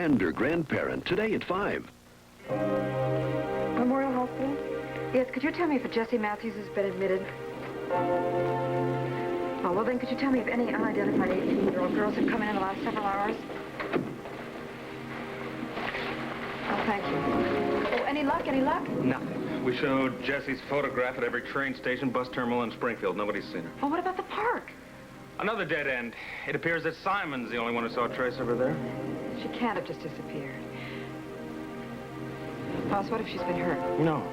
friend or grandparent today at 5. Memorial Hospital? Yes, could you tell me if Jessie Matthews has been admitted? Oh, well then, could you tell me if any unidentified 18-year-old girls have come in the last several hours? Oh, thank you. Oh, any luck? Any luck? Nothing. We showed Jessie's photograph at every train station, bus terminal in Springfield. Nobody's seen her. Oh, what about the park? Another dead end. It appears that Simon's the only one who saw a trace of her there. She can't have just disappeared. Boss, what if she's been hurt? No,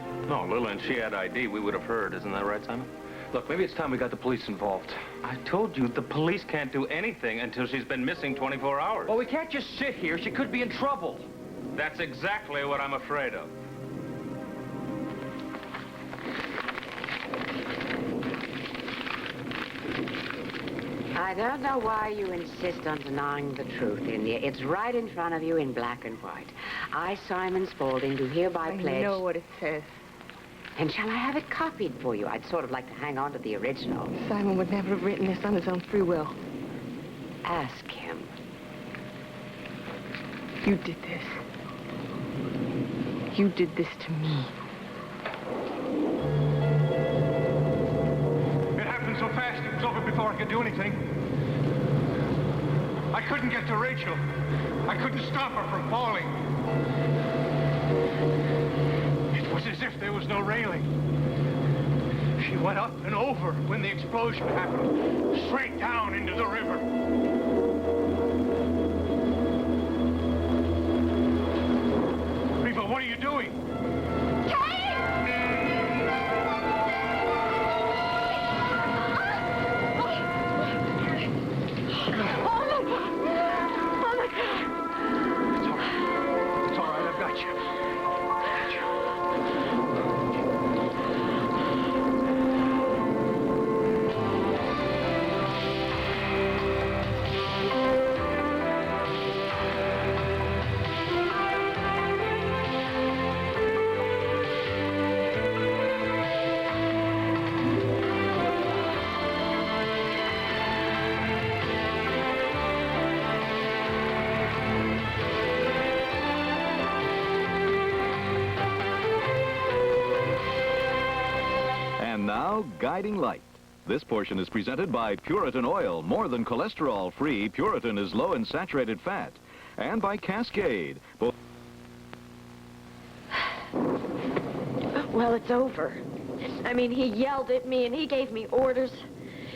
Lila, and she had ID. We would have heard. Isn't that right, Simon? Look, maybe it's time we got the police involved. I told you the police can't do anything until she's been missing 24 hours. Well, we can't just sit here. She could be in trouble. That's exactly what I'm afraid of. I don't know why you insist on denying the truth, India. It's right in front of you in black and white. I, Simon Spaulding, do hereby pledge... I know what it says. And shall I have it copied for you? I'd sort of like to hang on to the original. Simon would never have written this on his own free will. Ask him. You did this. You did this to me. It happened so fast, it was over before I could do anything. I couldn't get to Rachel. I couldn't stop her from falling. It was as if there was no railing. She went up and over when the explosion happened, straight down into the river. Reva, what are you doing? Guiding Light. This portion is presented by Puritan Oil, more than cholesterol-free. Puritan is low in saturated fat. And by Cascade. Well, it's over. I mean, he yelled at me and he gave me orders.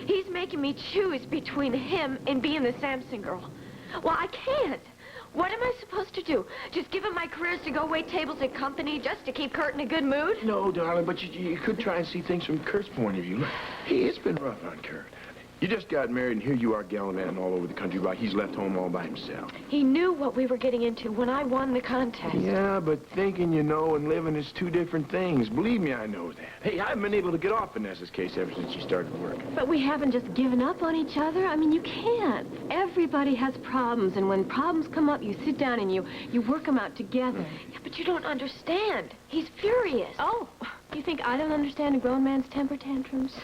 He's making me choose between him and being the Sampson girl. Well, I can't. What am I supposed to do? Just give him my careers to go wait tables at company just to keep Kurt in a good mood? No, darling, but you could try and see things from Kurt's point of view. Look, it's been rough on Kurt. You just got married, and here you are gallivanting all over the country while he's left home all by himself. He knew what we were getting into when I won the contest. Yeah, but thinking you know and living is two different things. Believe me, I know that. Hey, I haven't been able to get off Vanessa's case ever since she started work. But we haven't just given up on each other. I mean, you can't. Everybody has problems, and when problems come up, you sit down and you work them out together. Yeah, but you don't understand. He's furious. Oh, you think I don't understand a grown man's temper tantrums?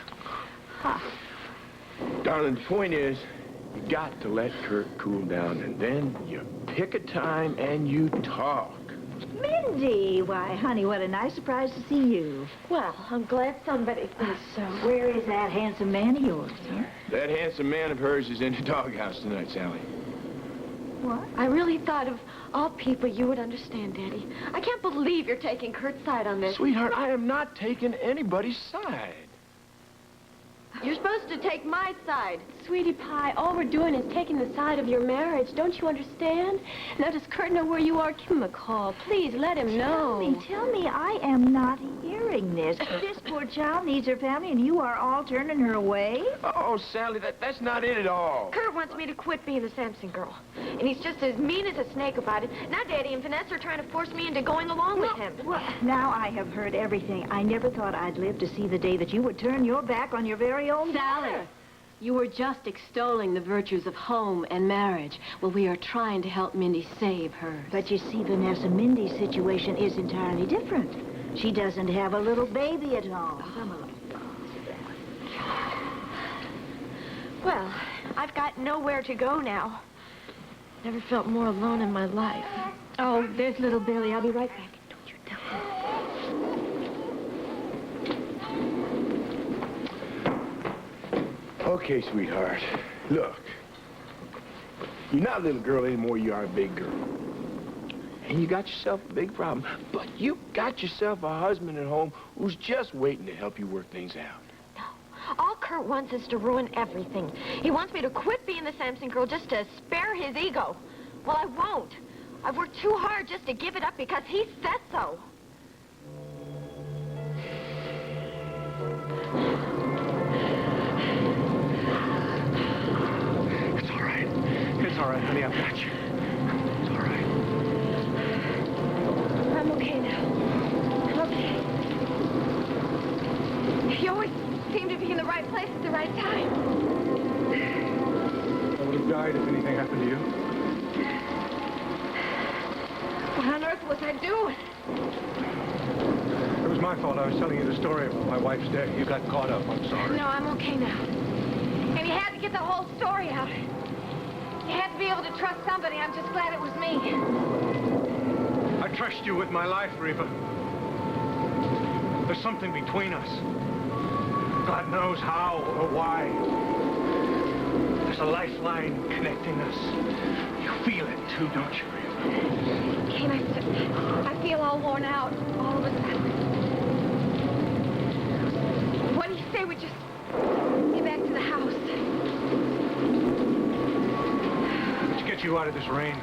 Ha. Darling, the point is, you got to let Kurt cool down, and then you pick a time and you talk. Mindy! Why, honey, what a nice surprise to see you. Well, I'm glad somebody thinks so. Where is that handsome man of yours, huh? That handsome man of hers is in the doghouse tonight, Sally. What? I really thought of all people you would understand, Daddy. I can't believe you're taking Kurt's side on this. Sweetheart, I am not taking anybody's side. You're supposed to take my side. Sweetie pie, all we're doing is taking the side of your marriage. Don't you understand? Now, does Kurt know where you are? Give him a call. Please, let him know. Tell me, I am not hearing this. This poor child needs her family, and you are all turning her away? Oh, Sally, that's not it at all. Kurt wants me to quit being the Sampson girl. And he's just as mean as a snake about it. Now, Daddy and Vanessa are trying to force me into going along with him. Well, now I have heard everything. I never thought I'd live to see the day that you would turn your back on your very own Sally, daughter. you were just extolling the virtues of home and marriage. Well, we are trying to help Mindy save hers. But you see, Vanessa, Mindy's situation is entirely different. She doesn't have a little baby at all. Well, I've got nowhere to go now. Never felt more alone in my life. Oh, there's little Billy. I'll be right back. Don't you tell him. Okay, sweetheart. Look. You're not a little girl anymore, you are a big girl. And you got yourself a big problem. But you got yourself a husband at home who's just waiting to help you work things out. All Kurt wants is to ruin everything. He wants me to quit being the Samson girl just to spare his ego. Well, I won't. I've worked too hard just to give it up because he said so. It's all right. It's all right, honey. I've got you. It's all right. I'm okay now. I'm okay. You always seem to be in the right place at the right time. I would have died if anything happened to you. What on earth was I doing? It was my fault. I was telling you the story about my wife's death. You got caught up. I'm sorry. No, I'm okay now. And you had to get the whole story out. You had to be able to trust somebody. I'm just glad it was me. I trust you with my life, Reva. There's something between us. God knows how or why. There's a lifeline connecting us. You feel it too, don't you, Reva? Kane, I feel all worn out all of a sudden. What do you say we just get back to the house? Let's get you out of this rain.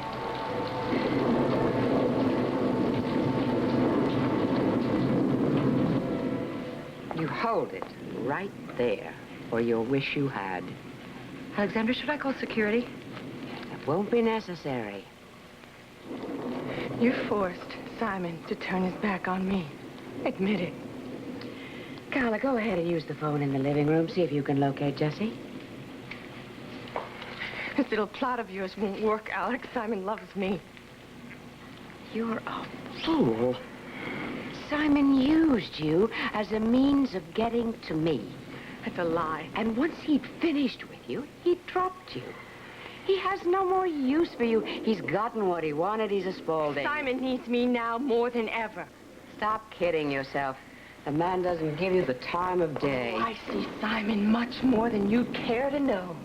You hold it right there, or you'll wish you had. Alexandra, should I call security? It won't be necessary. You forced Simon to turn his back on me. Admit it. Carla, go ahead and use the phone in the living room. See if you can locate Jesse. This little plot of yours won't work, Alex. Simon loves me. You're a fool. Simon used you as a means of getting to me. That's a lie. And once he'd finished with you, he dropped you. He has no more use for you. He's gotten what he wanted. He's a Spaulding. Simon needs me now more than ever. Stop kidding yourself. The man doesn't give you the time of day. Oh, I see Simon much more than you'd care to know.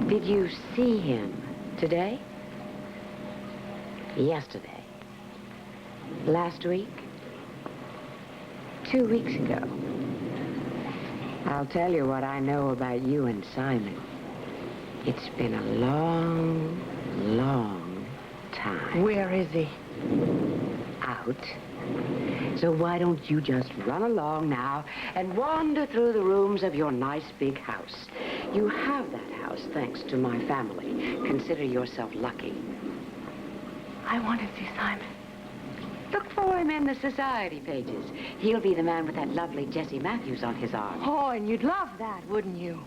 Did you see him today? Yesterday? Last week? 2 weeks ago? I'll tell you what I know about you and Simon. It's been a long, long time. Where is he? Out. So why don't you just run along now and wander through the rooms of your nice big house? You have that house thanks to my family. Consider yourself lucky. I want to see Simon. Look for him in the society pages. He'll be the man with that lovely Jessie Matthews on his arm. Oh, and you'd love that, wouldn't you?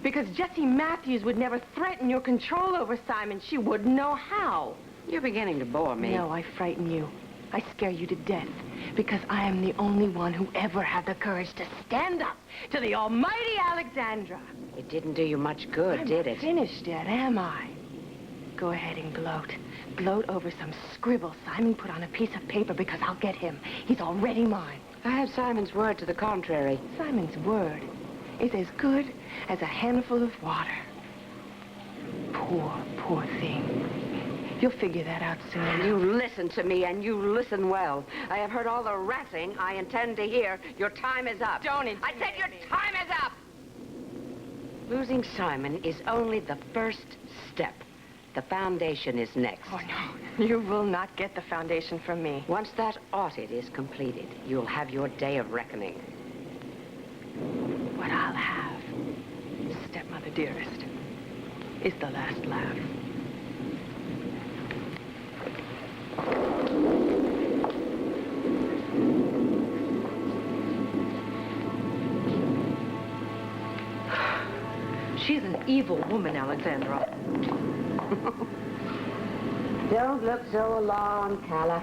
Because Jessie Matthews would never threaten your control over Simon. She wouldn't know how. You're beginning to bore me. No, I frighten you. I scare you to death. Because I am the only one who ever had the courage to stand up to the almighty Alexandra. It didn't do you much good, did it? I'm finished yet, am I? Go ahead and gloat. Gloat over some scribble Simon put on a piece of paper because I'll get him. He's already mine. I have Simon's word to the contrary. Simon's word is as good as a handful of water. Poor, poor thing. You'll figure that out soon. You listen to me, and you listen well. I have heard all the ratting I intend to hear. Your time is up. Don't I said your time is up! Losing Simon is only the first step. The foundation is next. Oh, no. You will not get the foundation from me. Once that audit is completed, you'll have your day of reckoning. What I'll have, stepmother dearest, is the last laugh. She's an evil woman, Alexandra. Don't look so alarmed, Calla.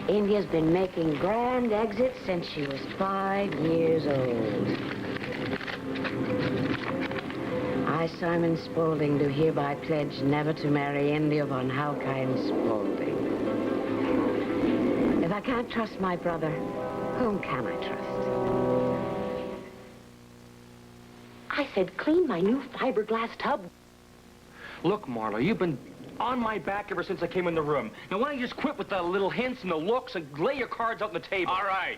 India's been making grand exits since she was 5 years old. I, Simon Spaulding, do hereby pledge never to marry India von Halkine Spaulding. If I can't trust my brother, whom can I trust? I said clean my new fiberglass tub. Look, Marla, you've been on my back ever since I came in the room. Now, why don't you just quit with the little hints and the looks and lay your cards out on the table? All right.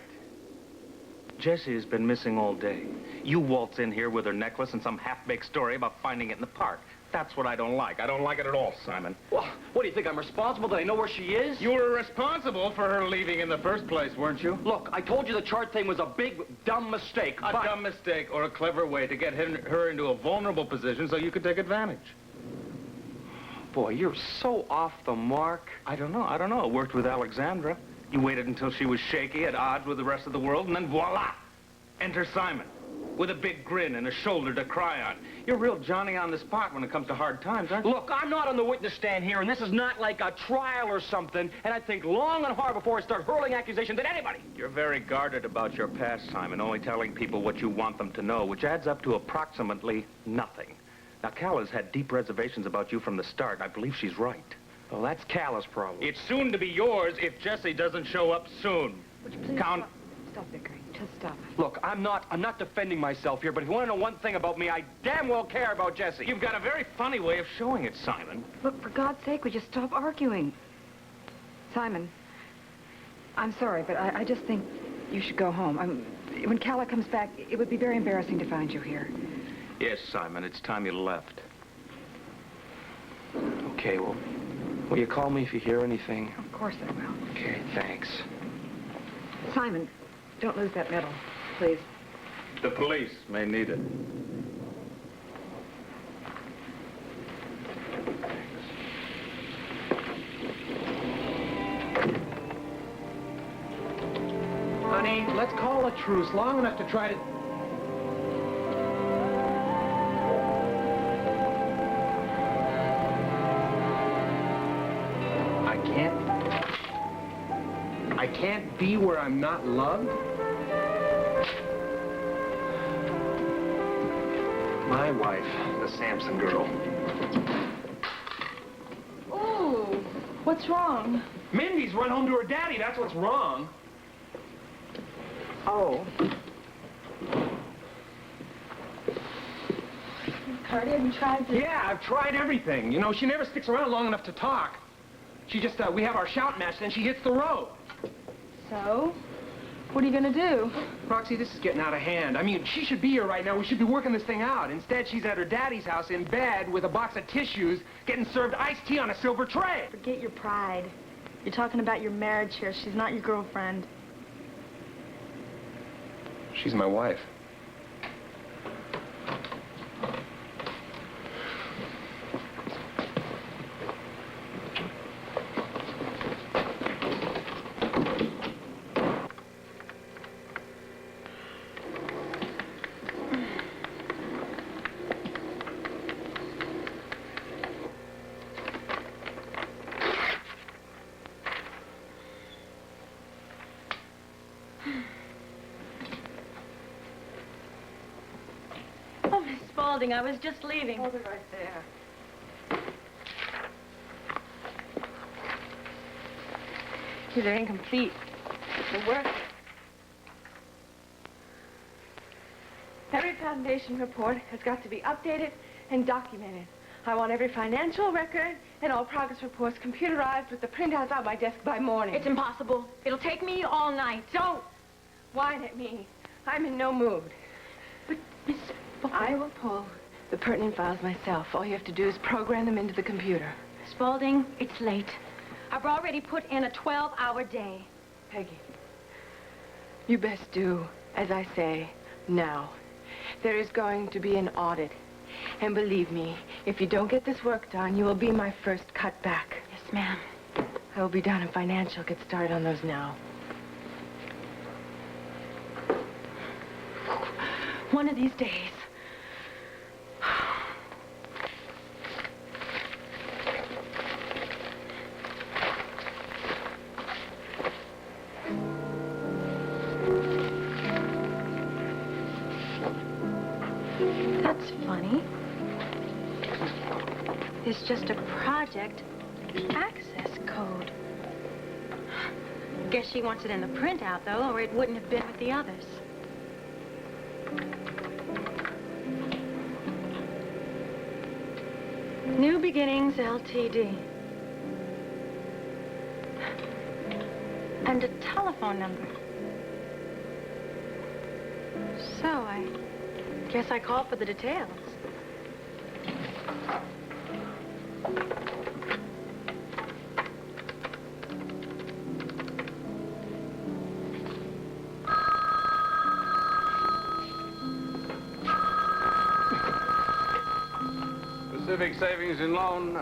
Jessie has been missing all day. You waltz in here with her necklace and some half-baked story about finding it in the park. That's what I don't like. I don't like it at all, Simon. Well, what do you think? I'm responsible that I know where she is? You were responsible for her leaving in the first place, weren't you? Look, I told you the chart thing was a big, dumb mistake. A dumb mistake or a clever way to get her into a vulnerable position so you could take advantage. Boy, you're so off the mark. I don't know. It worked with Alexandra. You waited until she was shaky, at odds with the rest of the world, and then voila! Enter Simon, with a big grin and a shoulder to cry on. You're real Johnny on the spot when it comes to hard times, aren't you? Look, I'm not on the witness stand here, and this is not like a trial or something, and I think long and hard before I start hurling accusations at anybody. You're very guarded about your past, Simon, only telling people what you want them to know, which adds up to approximately nothing. Now, Cal has had deep reservations about you from the start, and I believe she's right. Well, that's Cala's problem. It's soon to be yours if Jessie doesn't show up soon. Would you please Count. Stop bickering. Just stop. Look, I'm not defending myself here, but if you want to know one thing about me, I damn well care about Jessie. You've got a very funny way of showing it, Simon. Look, for God's sake, would you stop arguing? Simon, I'm sorry, but I just think you should go home. When Calla comes back, it would be very embarrassing to find you here. Yes, Simon, it's time you left. Okay, well, will you call me if you hear anything? Of course I will. Okay, thanks. Simon, don't lose that medal, please. The police may need it. Honey, let's call a truce long enough to try to... I can't be where I'm not loved? My wife, the Sampson girl. Oh, what's wrong? Mindy's run home to her daddy, that's what's wrong. Oh. Cardi, have you tried this? Yeah, I've tried everything. You know, she never sticks around long enough to talk. She just, we have our shout match, then she hits the road. So? What are you gonna do? Roxy, this is getting out of hand. I mean, she should be here right now. We should be working this thing out. Instead, she's at her daddy's house in bed with a box of tissues, getting served iced tea on a silver tray. Forget your pride. You're talking about your marriage here. She's not your girlfriend. She's my wife. Oh, Miss Spaulding, I was just leaving. Hold it right there. These are incomplete. The work. Every foundation report has got to be updated and documented. I want every financial record and all progress reports computerized with the printouts on my desk by morning. It's impossible. It'll take me all night. Don't whine at me. I'm in no mood. But, Miss I will pull the pertinent files myself. All you have to do is program them into the computer. Spaulding, it's late. I've already put in a 12-hour day. Peggy, you best do as I say now. There is going to be an audit. And believe me, if you don't get this work done, you will be my first cutback. Yes, ma'am. I will be down in financial. Get started on those now. One of these days. That's funny. is just a project access code. Guess she wants it in the printout, though, or it wouldn't have been with the others. New Beginnings, Ltd. And a telephone number. So, I guess I called for the details. Pacific Savings and Loan,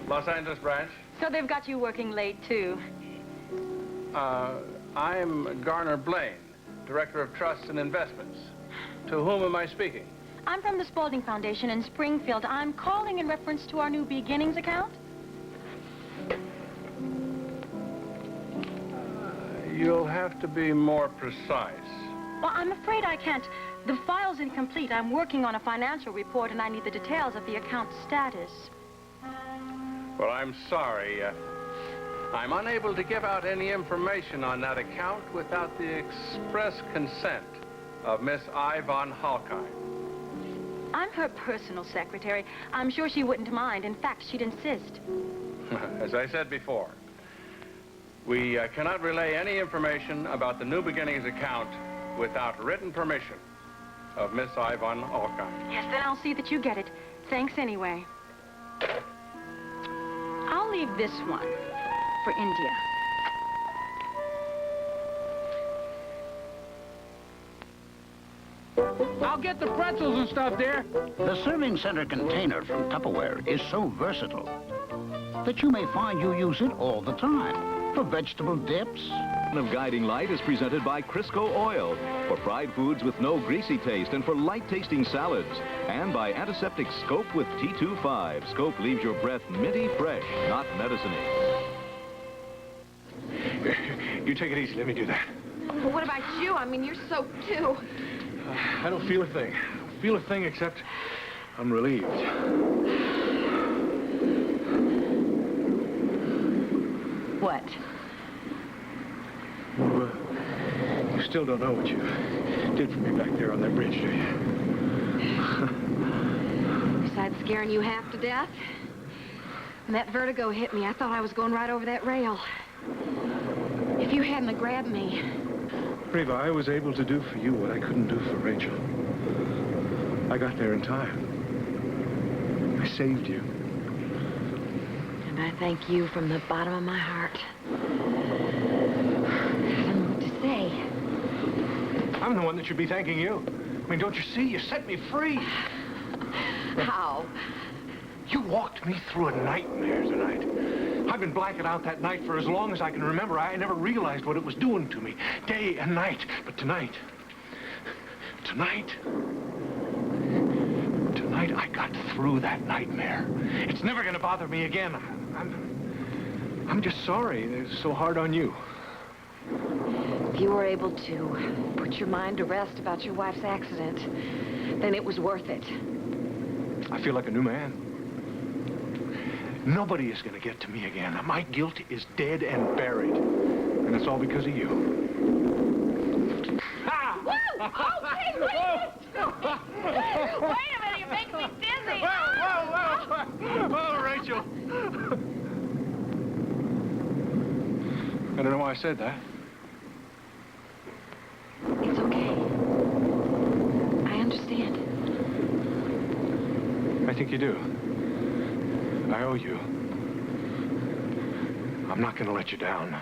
Los Angeles branch. So they've got you working late, too. I'm Garner Blaine, Director of Trusts and Investments. To whom am I speaking? I'm from the Spaulding Foundation in Springfield. I'm calling in reference to our New Beginnings account. You'll have to be more precise. Well, I'm afraid I can't. The file's incomplete. I'm working on a financial report, and I need the details of the account status. Well, I'm sorry. I'm unable to give out any information on that account without the express consent of Miss Yvonne Halkine. I'm her personal secretary. I'm sure she wouldn't mind. In fact, she'd insist. As I said before, we cannot relay any information about the New Beginnings account without written permission of Miss Yvonne Halkine. Yes, then I'll see that you get it. Thanks anyway. I'll leave this one for India. I'll get the pretzels and stuff there. The serving center container from Tupperware is so versatile that you may find you use it all the time for vegetable dips. Of Guiding Light is presented by Crisco Oil for fried foods with no greasy taste and for light-tasting salads. And by Antiseptic Scope with T25. Scope leaves your breath minty fresh, not medicine-y. You take it easy. Let me do that. But what about you? I mean, you're soaked, too. I don't feel a thing. I don't feel a thing except I'm relieved. What? You still don't know what you did for me back there on that bridge, do you? Besides scaring you half to death, when that vertigo hit me, I thought I was going right over that rail. If you hadn't have grabbed me... Reva, I was able to do for you what I couldn't do for Rachel. I got there in time. I saved you. And I thank you from the bottom of my heart. I don't know what to say. I'm the one that should be thanking you. I mean, don't you see? You set me free. How? You walked me through a nightmare tonight. I've been blacking out that night for as long as I can remember. I never realized what it was doing to me, day and night. But tonight, I got through that nightmare. It's never going to bother me again. I'm just sorry it's so hard on you. If you were able to put your mind to rest about your wife's accident, then it was worth it. I feel like a new man. Nobody is going to get to me again. My guilt is dead and buried. And it's all because of you. Woo! Oh, hey, what are you doing? Wait a minute, you're making me dizzy. Whoa, Rachel. I don't know why I said that. It's okay. I understand. I think you do. I owe you. I'm not going to let you down.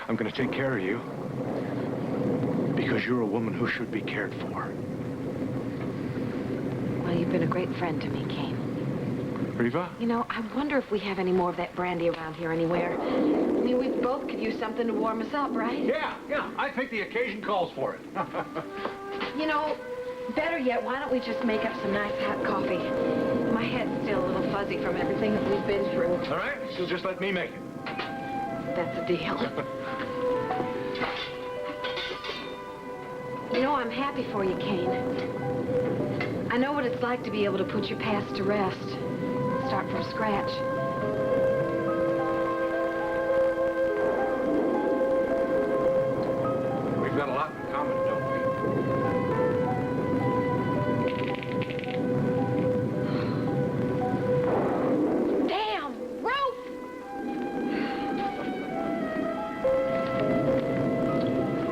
I'm going to take care of you. Because you're a woman who should be cared for. Well, you've been a great friend to me, Kane. Reva? You know, I wonder if we have any more of that brandy around here anywhere. I mean, we both could use something to warm us up, right? Yeah. I think the occasion calls for it. You know, better yet, why don't we just make up some nice hot coffee? My head's still a little fuzzy from everything that we've been through. All right, so just let me make it. That's a deal. You know, I'm happy for you, Kane. I know what it's like to be able to put your past to rest. Start from from scratch. We've got a lot in common, don't we? Damn roof!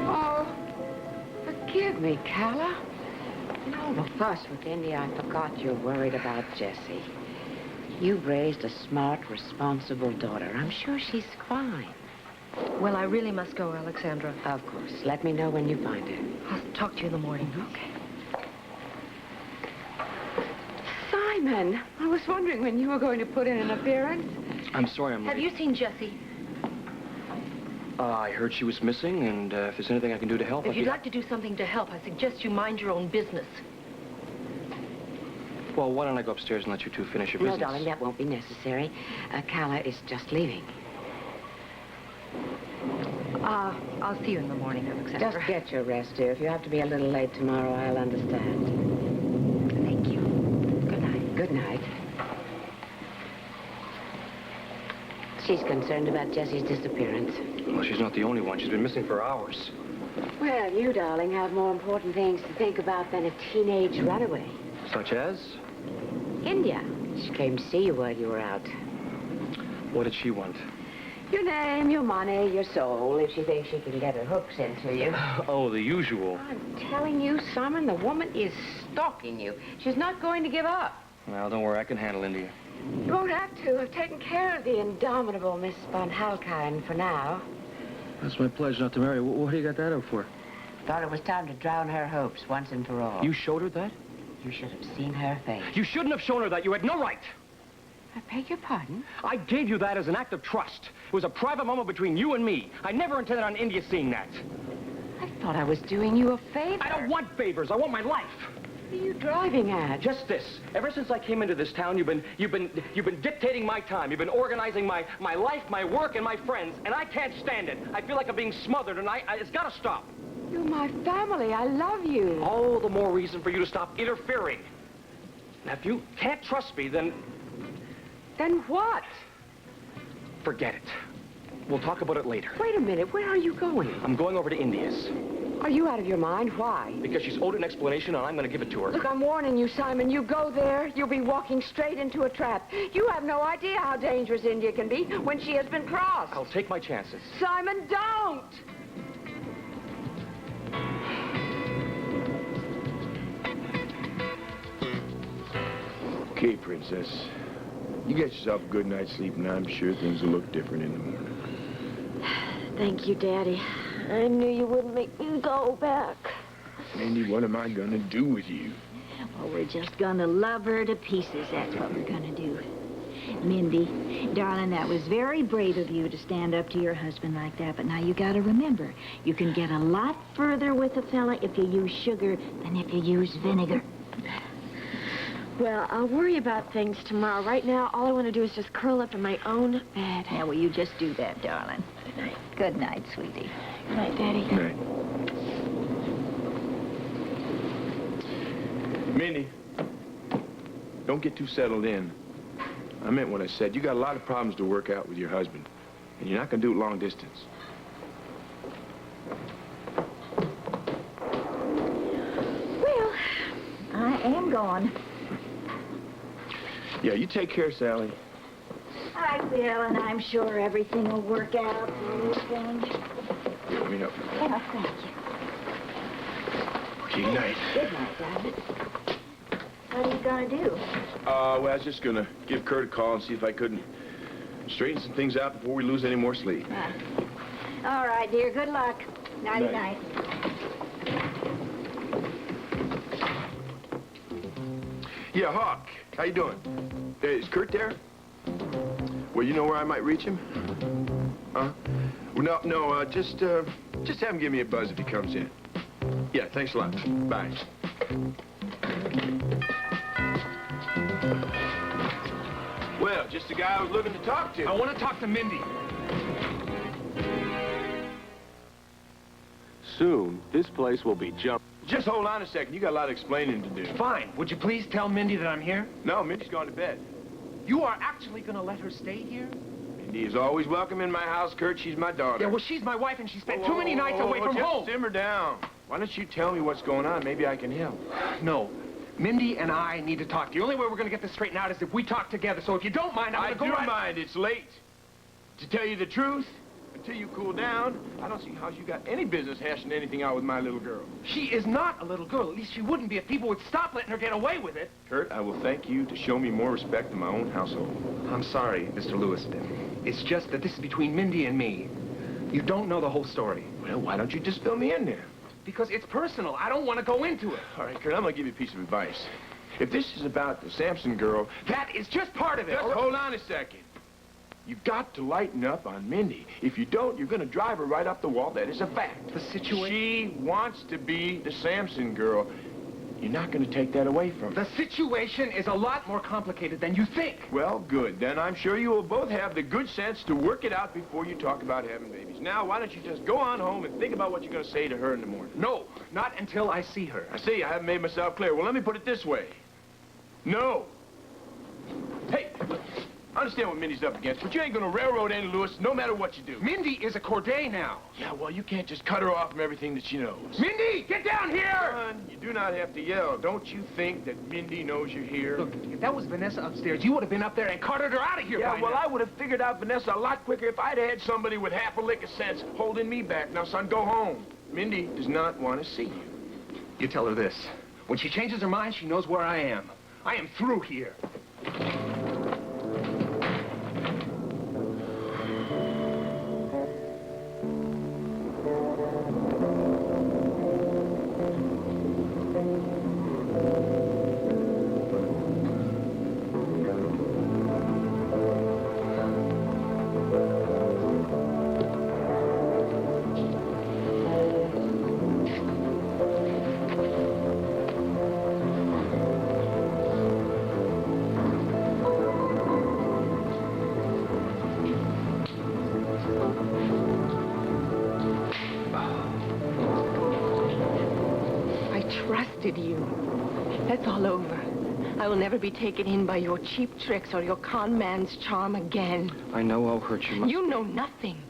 Oh, forgive me, Calla. In all the fuss with India, I forgot you're worried about Jessie. You've raised a smart, responsible daughter. I'm sure she's fine. Well, I really must go, Alexandra. Of course. Let me know when you find her. I'll talk to you in the morning. Okay. Simon, I was wondering when you were going to put in an appearance. I'm sorry I'm late. Have you seen Jessie? I heard she was missing, and if there's anything I can do to help, If you'd like to do something to help, I suggest you mind your own business. Well, why don't I go upstairs and let you two finish your No, business? darling, that won't be necessary. Calla is just leaving. I'll see you in the morning, Alexandra. Just get your rest, dear. If you have to be a little late tomorrow, I'll understand. Thank you. Good night. Good night. She's concerned about Jessie's disappearance. Well, she's not the only one. She's been missing for hours. Well, you, darling, have more important things to think about than a teenage runaway. Such as? India. She came to see you while you were out. What did she want? Your name, your money, your soul, if she thinks she can get her hooks into you. Oh, the usual. I'm telling you, Simon, the woman is stalking you. She's not going to give up. Well, don't worry. I can handle India. You won't have to. I've taken care of the indomitable Miss Von Halkine for now. That's my pledge not to marry. What do you got that up for? Thought it was time to drown her hopes once and for all. You showed her that? You should have seen her face. You shouldn't have shown her that. You had no right. I beg your pardon? I gave you that as an act of trust. It was a private moment between you and me. I never intended on India seeing that. I thought I was doing you a favor. I don't want favors. I want my life. What are you driving at? Just this. Ever since I came into this town, you've been dictating my time. You've been organizing my life, my work, and my friends, and I can't stand it. I feel like I'm being smothered, and it's got to stop. You're my family. I love you. All the more reason for you to stop interfering. Now, if you can't trust me, then Then what? forget it. We'll talk about it later. Wait a minute. Where are you going? I'm going over to India's. Are you out of your mind? Why? Because she's owed an explanation, and I'm going to give it to her. Look, I'm warning you, Simon. You go there, you'll be walking straight into a trap. You have no idea how dangerous India can be when she has been crossed. I'll take my chances. Simon, don't! Okay, Princess. You get yourself a good night's sleep, and I'm sure things will look different in the morning. Thank you, Daddy. I knew you wouldn't make me go back. Mindy, what am I gonna do with you? Well, we're just gonna love her to pieces. That's what we're gonna do. Mindy, darling, that was very brave of you to stand up to your husband like that, but now you gotta remember, you can get a lot further with a fella if you use sugar than if you use vinegar. Well, I'll worry about things tomorrow. Right now, all I want to do is just curl up in my own bed. Yeah, well, you just do that, darling. Good night. Good night, sweetie. Good night, Daddy. Good night. Mindy, don't get too settled in. I meant what I said. You got a lot of problems to work out with your husband, and you're not gonna do it long distance. Well, I am going. Yeah, you take care, Sally. I will, and I'm sure everything will work out. Everything. Yeah, let me know. Yeah, thank you. Okay, good night. Good night, darling. What are you gonna do? Well, I was just gonna give Kurt a call and see if I couldn't straighten some things out before we lose any more sleep. All right, dear. Good luck. Nighty night. Yeah, Hawk. How you doing? Is Kurt there? Well, you know where I might reach him? Huh? Well, no, just have him give me a buzz if he comes in. Yeah, thanks a lot. Bye. Well, just the guy I was looking to talk to. I want to talk to Mindy. Soon, this place will be jumped. Just hold on a second. You got a lot of explaining to do. Fine. Would you please tell Mindy that I'm here? No, Mindy's gone to bed. You are actually gonna let her stay here? Mindy is always welcome in my house, Kurt. She's my daughter. Yeah, well, she's my wife, and she spent too many nights away from just home. Simmer down. Why don't you tell me what's going on? Maybe I can help. No. Mindy and I need to talk. The only way we're gonna get this straightened out is if we talk together. So if you don't mind, I'm gonna go I do mind. It's late. To tell you the truth, until you cool down, I don't see how you got any business hashing anything out with my little girl. She is not a little girl. At least she wouldn't be if people would stop letting her get away with it. Kurt, I will thank you to show me more respect in my own household. I'm sorry, Mr. Lewiston. It's just that this is between Mindy and me. You don't know the whole story. Well, why don't you just fill me in there? Because it's personal. I don't want to go into it. All right, Kurt, I'm going to give you a piece of advice. If this is about the Sampson girl... That is just part of it. Just hold on a second. You've got to lighten up on Mindy. If you don't, you're going to drive her right up the wall. That is a fact. The situation... She wants to be the Sampson girl. You're not going to take that away from her. The situation is a lot more complicated than you think. Well, good. Then I'm sure you will both have the good sense to work it out before you talk about having babies. Now, why don't you just go on home and think about what you're going to say to her in the morning? No, not until I see her. I see. I haven't made myself clear. Well, let me put it this way. No. Hey, I understand what Mindy's up against, but you ain't gonna railroad Annie Lewis no matter what you do. Mindy is a Corday now. Yeah, well, you can't just cut her off from everything that she knows. Mindy, get down here! Son, you do not have to yell. Don't you think that Mindy knows you're here? Look, if that was Vanessa upstairs, you would have been up there and carted her out of here by Yeah, well, now. I would have figured out Vanessa a lot quicker if I'd had somebody with half a lick of sense holding me back. Now, son, go home. Mindy does not want to see you. You tell her this. When she changes her mind, she knows where I am. I am through here. You. That's all over. I will never be taken in by your cheap tricks or your con man's charm again. I know I'll hurt you. You know nothing.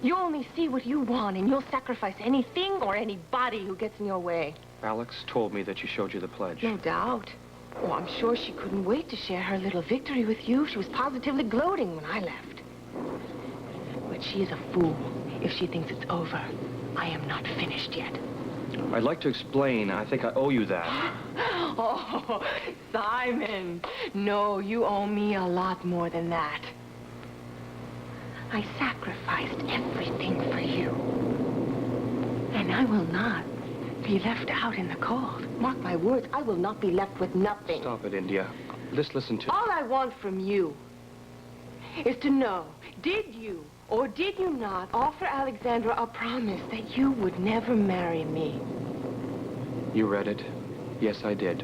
You only see what you want, and you'll sacrifice anything or anybody who gets in your way. Alex told me that she showed you the pledge. No doubt. Oh, I'm sure she couldn't wait to share her little victory with you. She was positively gloating when I left. But she is a fool if she thinks it's over. I am not finished yet. I'd like to explain. I think I owe you that. Oh, Simon. No, you owe me a lot more than that. I sacrificed everything for you. And I will not be left out in the cold. Mark my words, I will not be left with nothing. Stop it, India. Just listen to... All I want from you is to know, did you or did you not offer Alexandra a promise that you would never marry me? You read it. Yes, I did.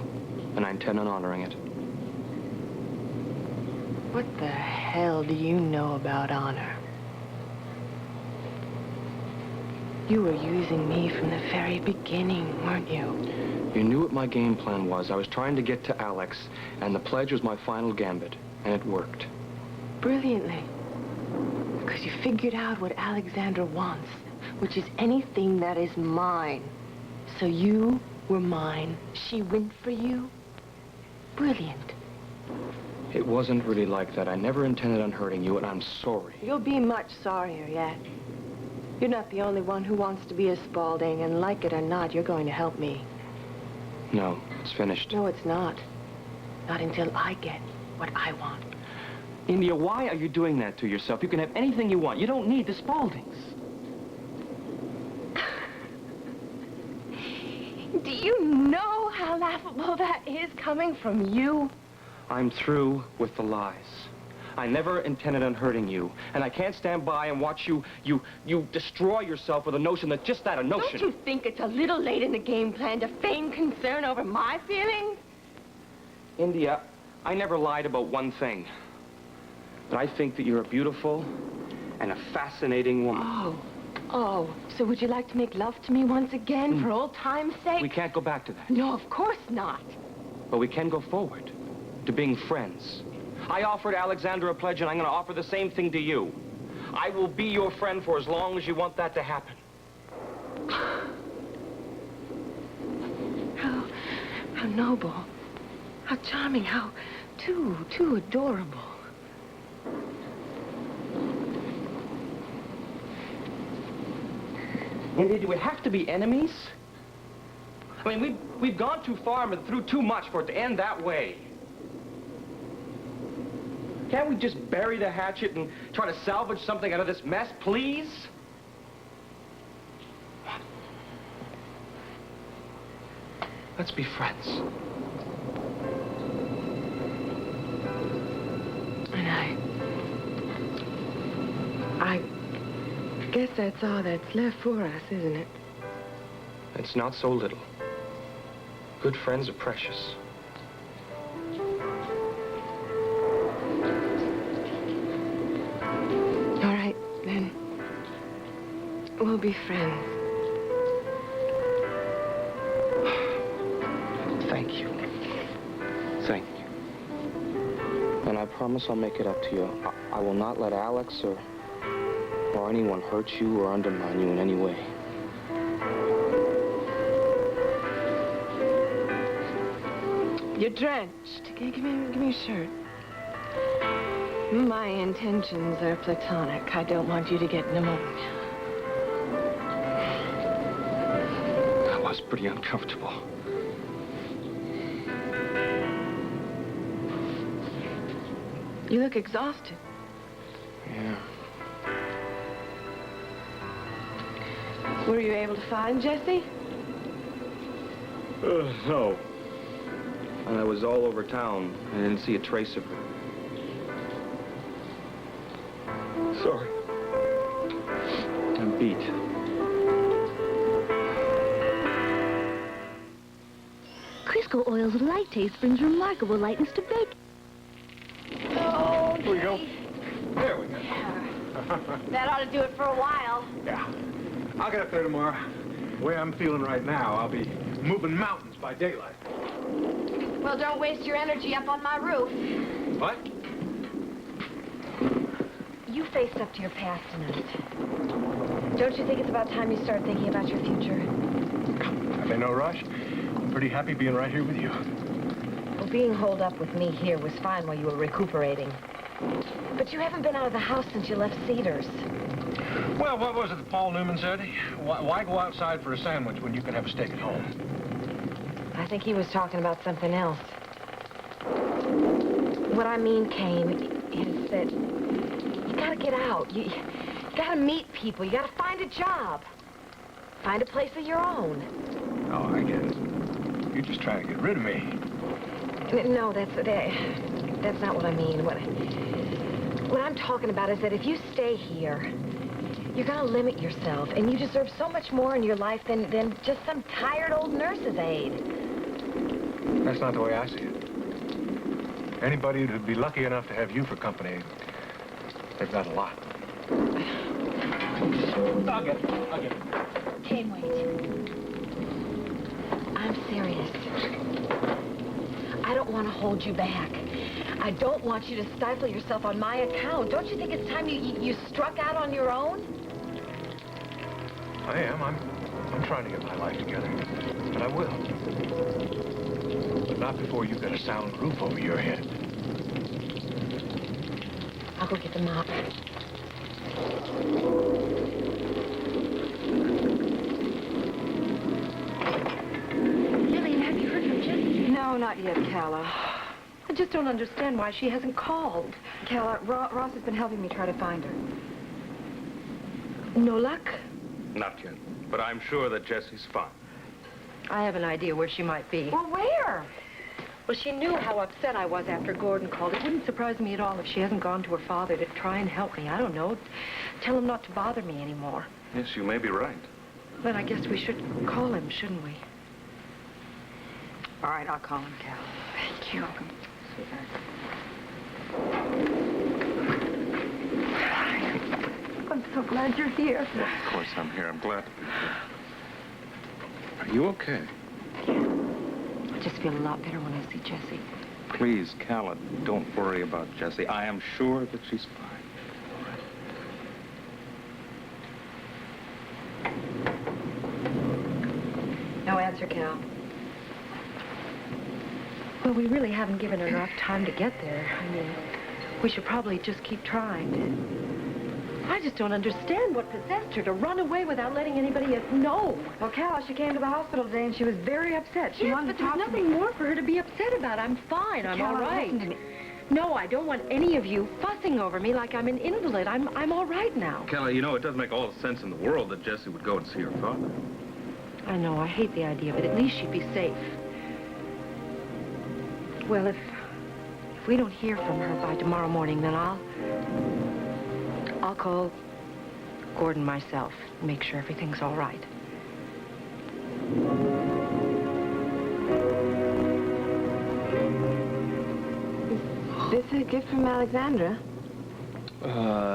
And I intend on honoring it. What the hell do you know about honor? You were using me from the very beginning, weren't you? You knew what my game plan was. I was trying to get to Alex, and the pledge was my final gambit, and it worked. Brilliantly. Because you figured out what Alexandra wants, which is anything that is mine. So you were mine. She went for you. Brilliant. It wasn't really like that. I never intended on hurting you, and I'm sorry. You'll be much sorrier yet. You're not the only one who wants to be a Spaulding, and like it or not, you're going to help me. No, it's finished. No, it's not. Not until I get what I want. India, why are you doing that to yourself? You can have anything you want. You don't need the Spauldings. Do you know how laughable that is coming from you? I'm through with the lies. I never intended on hurting you, and I can't stand by and watch you destroy yourself with a notion that just that, a notion. Don't you think it's a little late in the game plan to feign concern over my feelings? India, I never lied about one thing. But I think that you're a beautiful and a fascinating woman. Oh, so would you like to make love to me once again for old time's sake? We can't go back to that. No, of course not. But we can go forward to being friends. I offered Alexandra a pledge, and I'm going to offer the same thing to you. I will be your friend for as long as you want that to happen. How noble. How charming. How too adorable. Mindy, do we have to be enemies? I mean, we've gone too far and through too much for it to end that way. Can't we just bury the hatchet and try to salvage something out of this mess, please? Let's be friends. And I guess that's all that's left for us, isn't it? It's not so little. Good friends are precious. All right, then. We'll be friends. Thank you. Thank you. And I promise I'll make it up to you. I will not let Alex or anyone hurt you or undermine you in any way. You're drenched. Give me a shirt. My intentions are platonic. I don't want you to get pneumonia. That was pretty uncomfortable. You look exhausted. Yeah. Were you able to find Jessie? No. I was all over town. I didn't see a trace of her. Sorry. I'm beat. Crisco oil's light taste brings remarkable lightness to bacon. Oh, Here we go. There we go. that ought to do it for a while. Yeah. I'll get up there tomorrow. The way I'm feeling right now, I'll be moving mountains by daylight. Well, don't waste your energy up on my roof. What? You faced up to your past tonight. Don't you think it's about time you start thinking about your future? I'm in no rush. I'm pretty happy being right here with you. Well, being holed up with me here was fine while you were recuperating. But you haven't been out of the house since you left Cedars. Well, what was it that Paul Newman said? Why go outside for a sandwich when you can have a steak at home? I think he was talking about something else. What I mean, Kane, is that you gotta get out. You gotta meet people. You gotta find a job. Find a place of your own. Oh, I get it. You're just trying to get rid of me. No, that's not what I mean. What I'm talking about is that if you stay here, you're gonna limit yourself, and you deserve so much more in your life than just some tired old nurse's aide. That's not the way I see it. Anybody who'd be lucky enough to have you for company, they've got a lot. I'll get it. Kane, wait. I'm serious. I don't want to hold you back. I don't want you to stifle yourself on my account. Don't you think it's time you struck out on your own? I am. I'm trying to get my life together. And I will. But not before you've got a sound roof over your head. I'll go get the mop. Lillian, have you heard from Jessie? No, not yet, Calla. I just don't understand why she hasn't called. Calla, Ross has been helping me try to find her. No luck? Not yet, but I'm sure that Jessie's fine. I have an idea where she might be. Well, where? Well, she knew how upset I was after Gordon called. It wouldn't surprise me at all if she hasn't gone to her father to try and help me. I don't know. Tell him not to bother me anymore. Yes, you may be right. But I guess we should call him, shouldn't we? All right, I'll call him, Cal. Thank you. Welcome, sweetheart. I'm so glad you're here. Well, of course I'm here. I'm glad to be here. Are you okay? I just feel a lot better when I see Jessie. I Please, Cal, don't worry about Jessie. I am sure that she's fine. No answer, Cal. Well, we really haven't given her enough time to get there. I mean, we should probably just keep trying. I just don't understand what possessed her to run away without letting anybody else know. Well, Cal, she came to the hospital today and she was very upset. She Yes, wanted but to talk there's to me. nothing more for her to be upset about. I'm fine. I'm Cal, all right. listen to me. No, I don't want any of you fussing over me like I'm an invalid. I'm all right now. Kelly, you know, it does make all the sense in the world that Jessie would go and see her father. I know, I hate the idea, but at least she'd be safe. Well, if we don't hear from her by tomorrow morning, then I'll call Gordon myself and make sure everything's all right. Is this a gift from Alexandra?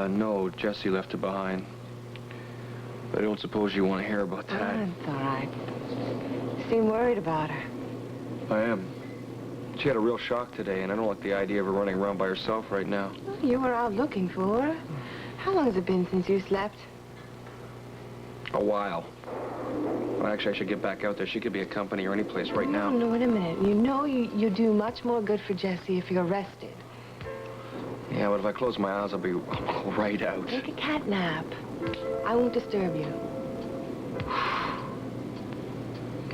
No, Jessie left it behind. But I don't suppose you want to hear about that. That's all right. You seem worried about her. I am. She had a real shock today, and I don't like the idea of her running around by herself right now. Well, you were out looking for her. How long has it been since you slept? A while. Well, actually, I should get back out there. She could be a company or any place right now. No, wait a minute. You know you do much more good for Jessie if you're rested. Yeah, but if I close my eyes, I'll be right out. Take a cat nap. I won't disturb you.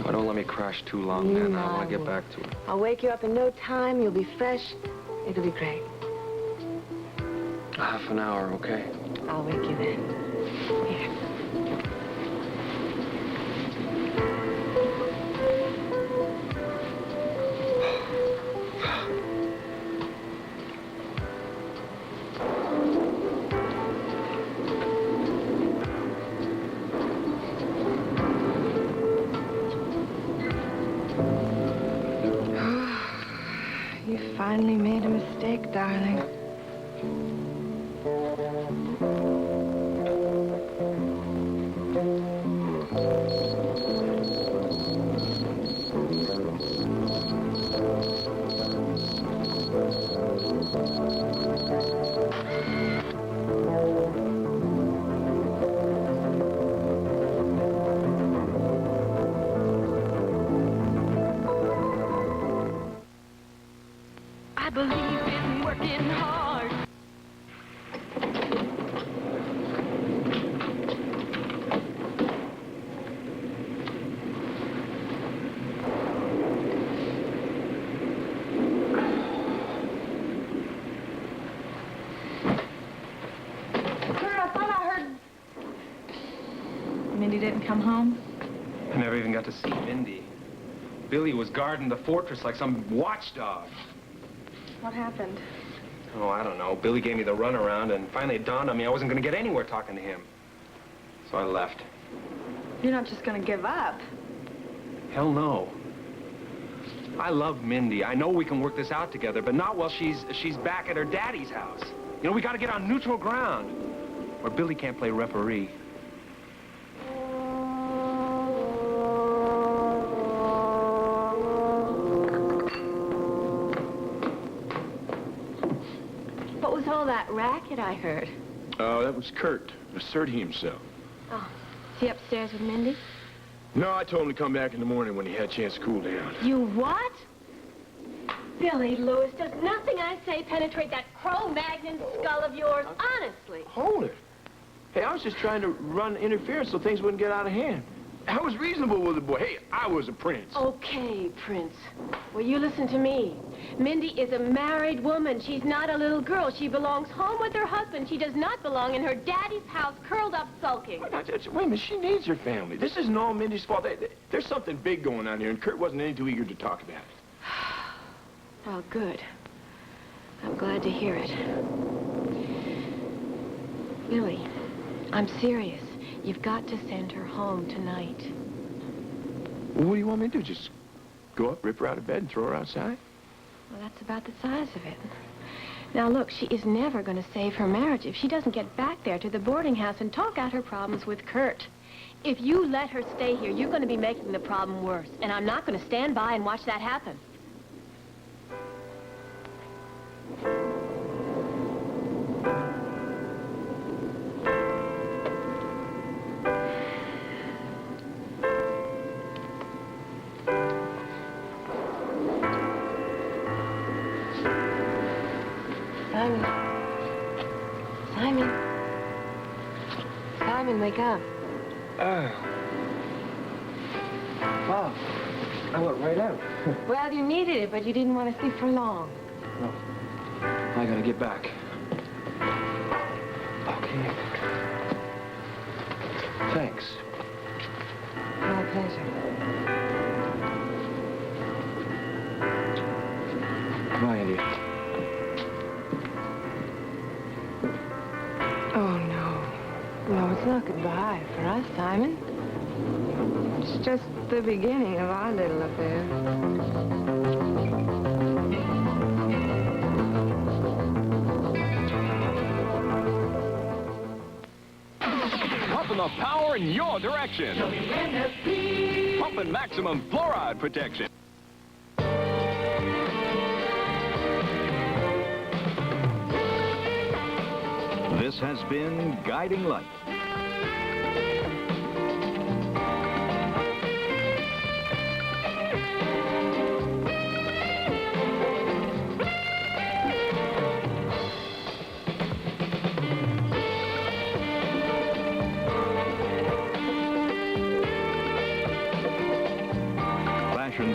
Oh, don't let me crash too long, man. I want to get back to her. I'll wake you up in no time. You'll be fresh. It'll be great. Half an hour, okay? I'll wake you then. Here. You finally made a mistake, darling. I believe in working hard. Kurt, I thought I heard... Mindy didn't come home? I never even got to see Mindy. Billy was guarding the fortress like some watchdog. What happened? Oh, I don't know. Billy gave me the runaround, and finally it dawned on me I wasn't going to get anywhere talking to him. So I left. You're not just going to give up. Hell no. I love Mindy. I know we can work this out together, but not while she's back at her daddy's house. You know, we got to get on neutral ground, where Billy can't play referee. What was all that racket I heard? Oh, that was Kurt, asserting himself. Oh, is he upstairs with Mindy? No, I told him to come back in the morning when he had a chance to cool down. You what? Billy Lewis, does nothing I say penetrate that Cro-Magnon skull of yours? Honestly. Hold it. Hey, I was just trying to run interference so things wouldn't get out of hand. I was reasonable with the boy. Hey, I was a prince. Okay, Prince. Well, you listen to me. Mindy is a married woman. She's not a little girl. She belongs home with her husband. She does not belong in her daddy's house, curled up sulking. Wait a minute, she needs her family. This isn't all Mindy's fault. There's something big going on here, and Kurt wasn't any too eager to talk about it. Well, good. I'm glad to hear it. Billy, I'm serious. You've got to send her home tonight. Well, what do you want me to do? Just go up, rip her out of bed, and throw her outside? Well, that's about the size of it. Now, look, she is never going to save her marriage if she doesn't get back there to the boarding house and talk out her problems with Kurt. If you let her stay here, you're going to be making the problem worse. And I'm not going to stand by and watch that happen. Simon. Simon. Simon, wake up. Wow. I went right out. Well, you needed it, but you didn't want to sleep for long. No. I gotta get back. Okay. Thanks. My pleasure. Bye, Andy. Oh, no. No, it's not goodbye for us, Simon. It's just the beginning of our little affair. Pumping the power in your direction. Pumping maximum fluoride protection. This has been Guiding Light.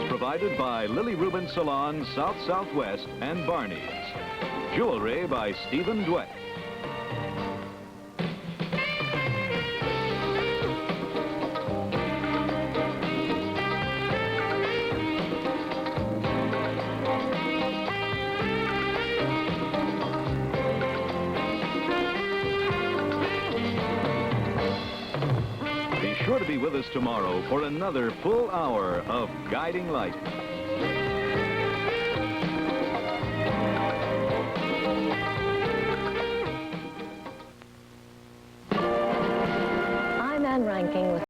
Provided by Lily Rubin Salon, South Southwest, and Barney's. Jewelry by Stephen Dweck. Be sure to be with us tomorrow for another full hour of Guiding Light. I'm Ann Ranking with